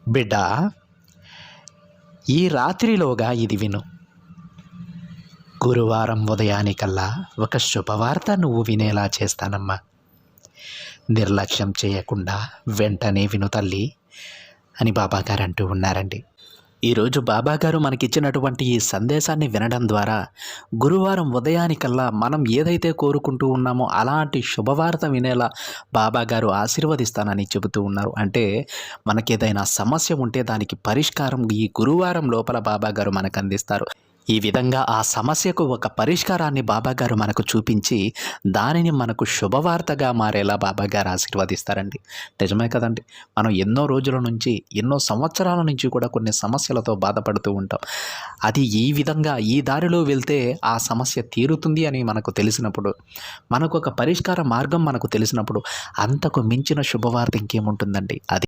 బిడ్డా, ఈ రాత్రిలోగా ఇది విను. గురువారం ఉదయానికల్లా ఒక శుభవార్త నువ్వు వినేలా చేస్తానమ్మా. నిర్లక్ష్యం చేయకుండా వెంటనే విను తల్లి అని బాబాగారు అంటూ ఉన్నారండి. ఈరోజు బాబాగారు మనకిచ్చినటువంటి ఈ సందేశాన్ని వినడం ద్వారా గురువారం ఉదయానికల్లా మనం ఏదైతే కోరుకుంటూ ఉన్నామో అలాంటి శుభవార్త వినేలా బాబాగారు ఆశీర్వదిస్తానని చెబుతూ ఉన్నారు. అంటే మనకేదైనా సమస్య ఉంటే దానికి పరిష్కారం ఈ గురువారం లోపల బాబాగారు మనకు అందిస్తారు. ఈ విధంగా ఆ సమస్యకు ఒక పరిష్కారాన్ని బాబాగారు మనకు చూపించి దానిని మనకు శుభవార్తగా మారేలా బాబాగారు ఆశీర్వదిస్తారండి. నిజమే కదండి. మనం ఎన్నో రోజుల నుంచి ఎన్నో సంవత్సరాల నుంచి కూడా కొన్ని సమస్యలతో బాధపడుతూ ఉంటాం. అది ఈ విధంగా ఈ దారిలో వెళ్తే ఆ సమస్య తీరుతుంది అని మనకు తెలిసినప్పుడు, మనకు ఒక పరిష్కార మార్గం మనకు తెలిసినప్పుడు అంతకు మించిన శుభవార్త ఇంకేముంటుందండి. అది